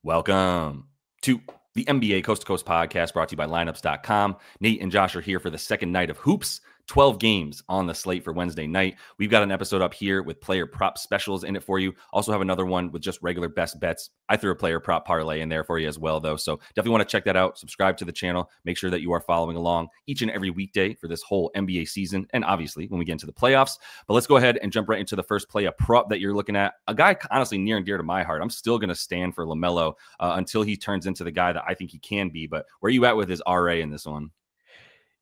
Welcome to the NBA Coast to Coast podcast brought to you by lineups.com. Nate and Josh are here for the second night of hoops. 12 games on the slate for Wednesday night. We've got an episode up here with player prop specials in it for you. Also have another one with just regular best bets. I threw a player prop parlay in there for you as well, though. So definitely want to check that out. Subscribe to the channel. Make sure that you are following along each and every weekday for this whole NBA season. And obviously when we get into the playoffs. But let's go ahead and jump right into the first player prop that you're looking at. A guy honestly near and dear to my heart. I'm still going to stand for Lamelo until he turns into the guy that I think he can be. But where are you at with his RA in this one?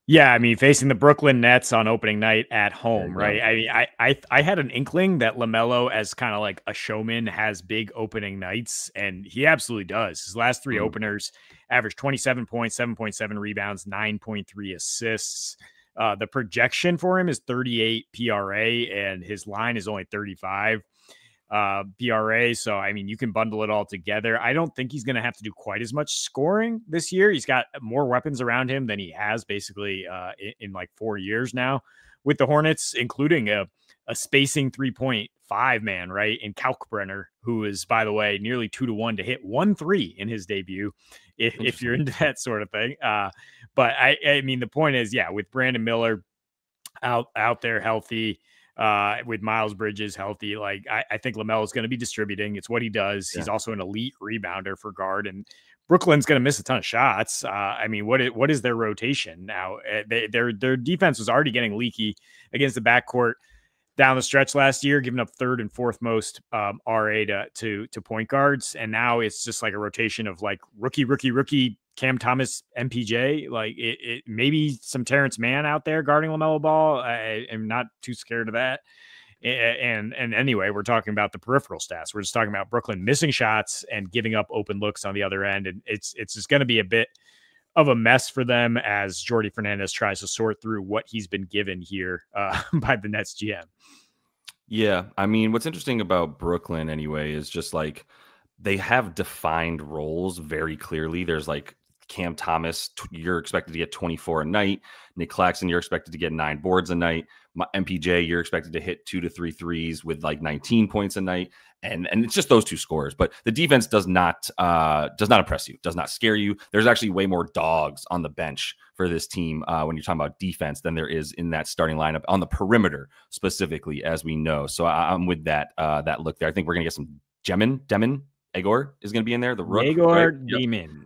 Yeah, I mean, facing the Brooklyn Nets on opening night at home, right? I mean, I had an inkling that Lamelo, as kind of like a showman, has big opening nights, and he absolutely does. His last three openers averaged 27 points, 7.7 rebounds, 9.3 assists. The projection for him is 38 PRA, and his line is only 35 PRA. So, I mean, you can bundle it all together. I don't think he's going to have to do quite as much scoring this year. He's got more weapons around him than he has basically in like 4 years now with the Hornets, including a spacing 3.5 man, right? In Kalkbrenner, who is, by the way, nearly 2-to-1 to hit 1-3 in his debut, if you're into that sort of thing. But I mean, the point is, yeah, with Brandon Miller out there healthy, with Miles Bridges healthy, like I think Lamelo is going to be distributing. It's what he does. Yeah. He's also an elite rebounder for guard, and Brooklyn's going to miss a ton of shots. I mean, what is their rotation now? Their defense was already getting leaky against the backcourt down the stretch last year, giving up third and fourth most RA to point guards, and now it's just like a rotation of like rookie Cam Thomas, MPJ, like it maybe some Terrence Mann out there guarding LaMelo Ball. I'm not too scared of that. And anyway, we're talking about the peripheral stats. We're just talking about Brooklyn missing shots and giving up open looks on the other end. And it's just going to be a bit of a mess for them as Jordi Fernandez tries to sort through what he's been given here by the Nets GM. Yeah. I mean, what's interesting about Brooklyn anyway is just like they have defined roles very clearly. There's like Cam Thomas, you're expected to get 24 a night. Nick Claxton, you're expected to get 9 boards a night. MPJ, you're expected to hit 2 to 3 threes with like 19 points a night. And it's just those two scores. But the defense does not impress you, does not scare you. There's actually way more dogs on the bench for this team when you're talking about defense than there is in that starting lineup on the perimeter specifically, as we know. So I'm with that look there. I think we're going to get some Demon. Egor is going to be in there. The rook. Egor right? Demon.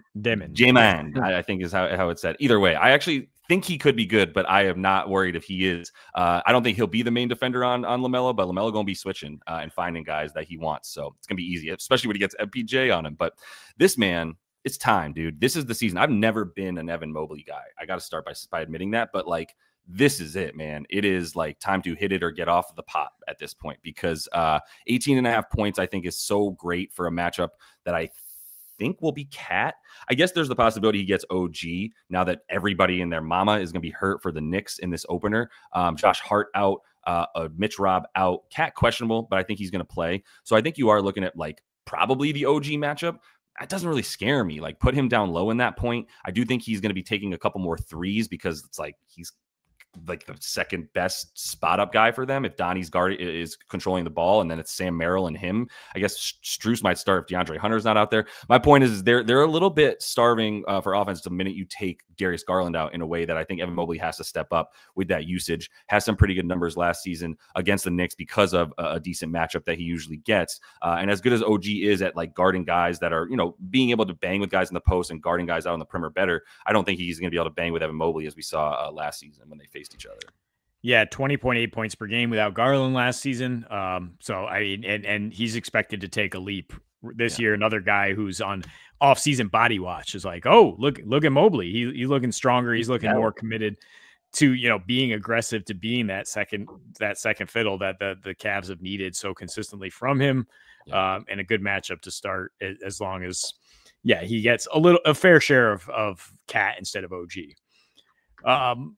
J-Man, I think is how it's said. Either way, I actually think he could be good, but I am not worried if he is. I don't think he'll be the main defender on LaMelo, but LaMelo going to be switching and finding guys that he wants. So it's going to be easy, especially when he gets MPJ on him. But this man, it's time, dude. This is the season. I've never been an Evan Mobley guy. I got to start by admitting that. But like, this is it, man. It is like time to hit it or get off the pot at this point because 18.5 points, I think, is so great for a matchup that I think will be Cat. I guess there's the possibility he gets OG now that everybody and their mama is going to be hurt for the Knicks in this opener. Josh Hart out, Mitch Robb out, Cat questionable, but I think he's going to play. So I think you are looking at like probably the OG matchup. That doesn't really scare me. Like put him down low in that point. I do think he's going to be taking a couple more threes because it's like he's like the second best spot up guy for them if Donnie's guard is controlling the ball, and then it's Sam Merrill and him. I guess Strus might start if DeAndre Hunter's not out there. My point is they're a little bit starving for offense the minute you take Darius Garland out in a way that I think Evan Mobley has to step up with that usage. Has some pretty good numbers last season against the Knicks because of a decent matchup that he usually gets. And as good as OG is at like guarding guys that are, being able to bang with guys in the post and guarding guys out on the perimeter better, I don't think he's going to be able to bang with Evan Mobley as we saw last season when they faced each other. Yeah, 20.8 points per game without Garland last season. So I mean, and he's expected to take a leap this year. Another guy who's on off-season body watch is like, oh, look at Mobley. He's looking stronger. He's looking more committed to being aggressive, to being that second fiddle that the Cavs have needed so consistently from him. And a good matchup to start as long as he gets a fair share of Cat instead of OG.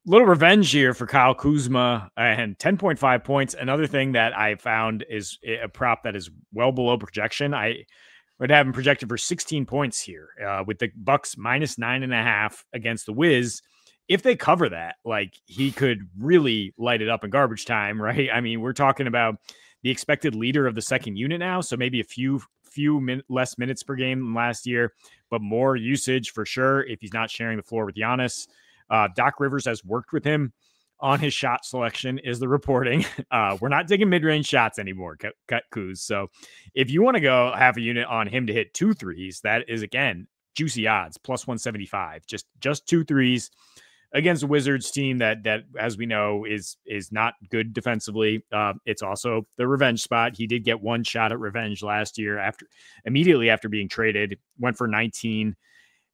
Little revenge here for Kyle Kuzma and 10.5 points. Another thing that I found is a prop that is well below projection. I would have him projected for 16 points here with the Bucks minus 9.5 against the Wiz. If they cover that, like he could really light it up in garbage time, right? I mean, we're talking about the expected leader of the second unit now. So maybe a few less minutes per game than last year, but more usage for sure if he's not sharing the floor with Giannis. Doc Rivers has worked with him on his shot selection, is the reporting. We're not taking mid-range shots anymore, cut Kuz. So if you want to go half a unit on him to hit 2 threes, that is, again, juicy odds, plus 175. Just 2 threes against a Wizards team that as we know is not good defensively. It's also the revenge spot. He did get 1 shot at revenge last year immediately after being traded. Went for 19,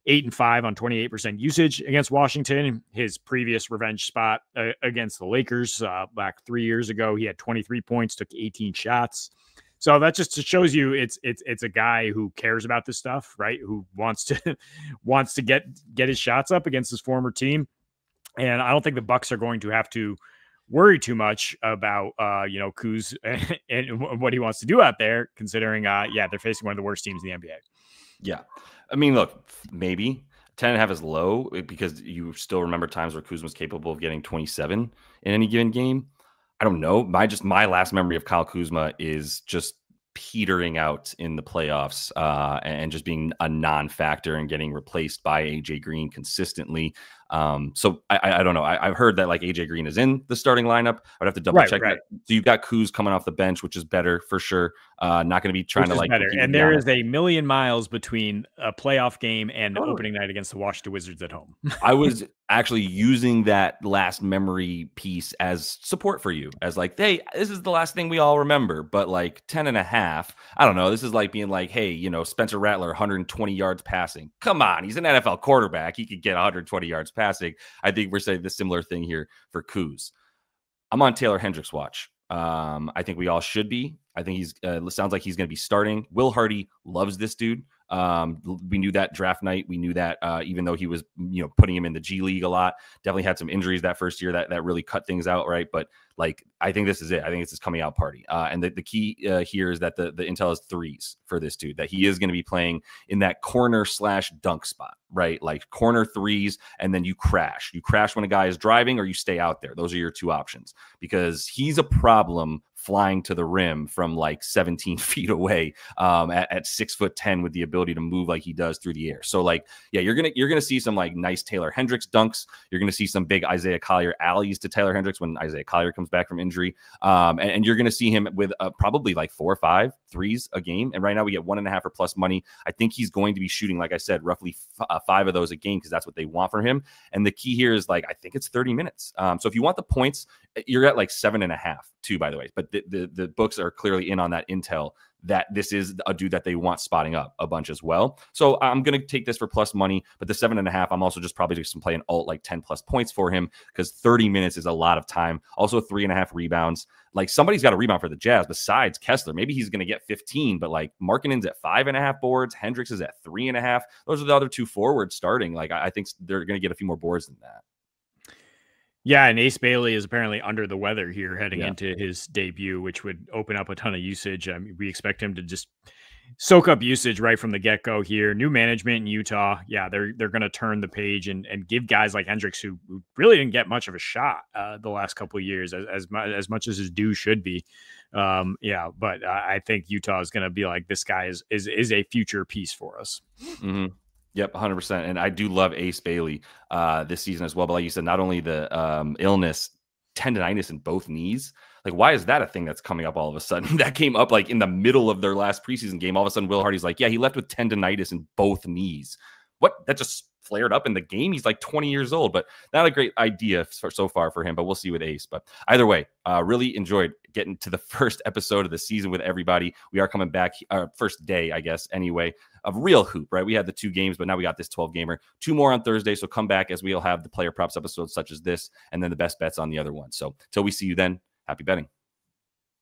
8 and 5 on 28% usage against Washington. His previous revenge spot against the Lakers back 3 years ago, he had 23 points, took 18 shots. So that just shows you it's a guy who cares about this stuff, right? Who wants to get his shots up against his former team. And I don't think the Bucks are going to have to worry too much about Kuz and what he wants to do out there, considering they're facing one of the worst teams in the NBA. Yeah. I mean, look, maybe 10.5 is low because you still remember times where Kuzma was capable of getting 27 in any given game. I don't know. My last memory of Kyle Kuzma is just petering out in the playoffs and just being a non-factor and getting replaced by AJ Green consistently. So I don't know. I've heard that like AJ Green is in the starting lineup. I'd have to double check that. So you've got Kuz coming off the bench, which is better for sure. Not going to be trying to like better. And there is a million miles between a playoff game and opening night against the Washington Wizards at home. I was actually using that last memory piece as support for you, as like, hey, this is the last thing we all remember. But like 10.5, I don't know. This is like being like, hey, Spencer Rattler, 120 yards passing. Come on, he's an NFL quarterback. He could get 120 yards passing. I think we're saying the similar thing here for Kuz. I'm on Taylor Hendricks' watch. I think we all should be. I think he's sounds like he's going to be starting. Will Hardy loves this dude. We knew that draft night. We knew that even though he was, putting him in the G League a lot, definitely had some injuries that first year that really cut things out. Right. But like, I think this is it. I think it's his coming out party. And the key here is that the intel is threes for this dude, that he is going to be playing in that corner/dunk spot, right? Like corner threes. And then you crash when a guy is driving, or you stay out there. Those are your 2 options, because he's a problem flying to the rim from like 17 feet away at 6'10" with the ability to move like he does through the air. So like, yeah, you're gonna see some like nice Taylor Hendricks dunks. You're gonna see some big Isaiah Collier alleys to Taylor Hendricks when Isaiah Collier comes back from injury. And you're gonna see him with probably like 4 or 5 threes a game. And right now we get 1.5 or plus money. I think he's going to be shooting, like I said, roughly 5 of those a game, because that's what they want from him. And the key here is like, I think it's 30 minutes. So if you want the points, you're at like 7.5 too, by the way. But the books are clearly in on that intel that this is a dude that they want spotting up a bunch as well. So I'm going to take this for plus money, but the 7.5, I'm also just probably just play an alt like 10 plus points for him, because 30 minutes is a lot of time. Also 3.5 rebounds. Like somebody's got a rebound for the Jazz besides Kessler. Maybe he's going to get 15, but like Markkanen's at 5.5 boards. Hendricks is at 3.5. Those are the other 2 forwards starting. Like I think they're going to get a few more boards than that. Yeah, and Ace Bailey is apparently under the weather here heading into his debut, which would open up a ton of usage. I mean, we expect him to just soak up usage right from the get-go here. New management in Utah. Yeah, they're going to turn the page and give guys like Hendricks, who really didn't get much of a shot the last couple of years, as much as his due should be. But I think Utah is going to be like, this guy is a future piece for us. Mm-hmm. Yep, 100%. And I do love Ace Bailey this season as well. But like you said, not only the illness, tendonitis in both knees. Like, why is that a thing that's coming up all of a sudden? That came up like in the middle of their last preseason game. All of a sudden, Will Hardy's like, yeah, he left with tendonitis in both knees. What? That just flared up in the game. He's like 20 years old, but not a great idea so far for him. But we'll see with Ace. But either way, really enjoyed getting to the first episode of the season with everybody. We are coming back, first day, I guess, anyway, of real hoop, right? We had the 2 games, but now we got this 12 gamer, 2 more on Thursday. So come back as we'll have the player props episodes such as this, and then the best bets on the other one. So till we see you then, happy betting.